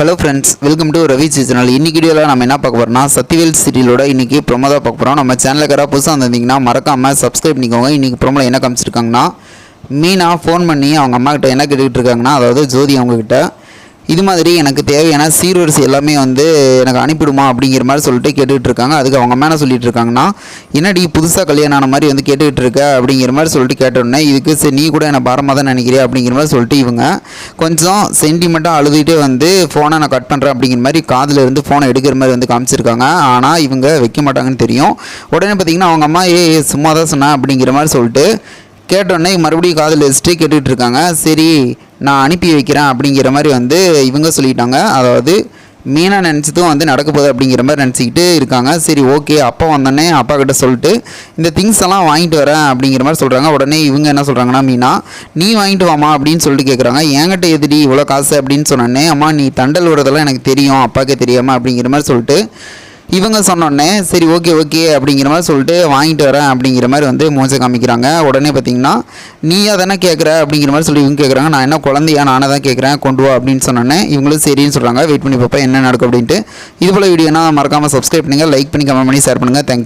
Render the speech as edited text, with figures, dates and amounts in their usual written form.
Hello friends, welcome to Ravi channel. இன்னைக்கு வீடியோவில் நம்ம என்ன பார்க்க போகிறோம்னா சத்திவேல் சீரியலோட இன்றைக்கி ப்ரோமோ தான் பார்க்க போகிறோம். நம்ம சேனலுக்கு யாராவது புதுசாக வந்திருந்தீங்கன்னா மறக்காமல் சப்ஸ்கிரைப் பண்ணிக்கோங்க. இன்றைக்கி ப்ரோமோவில் என்ன காமிச்சிருக்காங்கன்னா, மீனா ஃபோன் பண்ணி அவங்க அம்மா கிட்ட என்ன கேட்டுக்கிட்டு இருக்காங்கன்னா, அதாவது ஜோதி அவங்கக்கிட்ட இது மாதிரி எனக்கு தேவையான சீர்வரிசை எல்லாமே எனக்கு அனுப்பிடுமா அப்படிங்கிற மாதிரி சொல்லிட்டு கேட்டுக்கிட்டு இருக்காங்க. அதுக்கு அவங்க அம்மா என்ன சொல்லிட்டு இருக்காங்கன்னா, என்னடி புதுசாக கல்யாணம் ஆன மாதிரி கேட்டுக்கிட்டு இருக்க அப்படிங்கிற மாதிரி சொல்லிட்டு கேட்டோடனே, இதுக்கு சரி நீ கூட என்னை பாரமாக தான் நினைக்கிறியா அப்படிங்கிற மாதிரி சொல்லிட்டு இவங்க கொஞ்சம் சென்டிமெண்ட்டாக அழுதுகிட்டே ஃபோனை நான் கட் பண்ணுறேன் அப்படிங்கிற மாதிரி காதில் இருந்து ஃபோனை எடுக்கிற மாதிரி காமிச்சிருக்காங்க. ஆனால் இவங்க வைக்க மாட்டாங்கன்னு தெரியும். உடனே பார்த்திங்கன்னா அவங்க அம்மா சும்மா தான் சொன்னேன் அப்படிங்கிற மாதிரி சொல்லிட்டு கேட்டோடனே மறுபடியும் காதில் வச்சுட்டு கேட்டுக்கிட்டு இருக்காங்க. சரி நான் அனுப்பி வைக்கிறேன் அப்படிங்கிற மாதிரி இவங்க சொல்லிட்டாங்க. அதாவது மீனா நினச்சதும் நடக்க போகுது அப்படிங்கிற மாதிரி நினச்சிக்கிட்டு இருக்காங்க. சரி ஓகே, அப்பா வந்தோடனே அப்பா கிட்ட சொல்லிட்டு இந்த திங்ஸ் எல்லாம் வாங்கிட்டு வரேன் அப்படிங்கிற மாதிரி சொல்கிறாங்க. உடனே இவங்க என்ன சொல்கிறாங்கன்னா, மீனா நீ வாங்கிட்டு வாமா அப்படின்னு சொல்லிட்டு கேட்குறாங்க. என்கிட்ட எதுடி இவ்வளோ காசு அப்படின்னு சொன்னோடனே, அம்மா நீ தண்டல் விடுறதெல்லாம் எனக்கு தெரியும், அப்பாக்கே தெரியாமல் அப்படிங்கிற மாதிரி சொல்லிட்டு இவங்க சொன்னோடனே சரி ஓகே அப்படிங்கிற மாதிரி சொல்லிட்டு வாங்கிட்டு வரேன் அப்படிங்கிற மாதிரி மூஞ்ச காமிக்கிறாங்க. உடனே பார்த்தீங்கன்னா நீயா தானே கேட்குற அப்படிங்கிற மாதிரி சொல்லி இவங்க கேட்குறாங்க. நான் என்ன குழந்தையா, நானே தான் கேட்குறேன், கொண்டு வா அப்படின்னு சொன்னோன்னே இவங்களும் சரின்னு சொல்கிறாங்க. வெயிட் பண்ணி பார்ப்பேன் என்ன நடக்கும் அப்படின்ட்டு. இது போல் வீடியோனா மறக்காமல் சப்ஸ்கிரைப் பண்ணுங்கள், லைக் பண்ணி கமெண்ட் பண்ணி ஷேர் பண்ணுங்கள். தேங்க்யூ.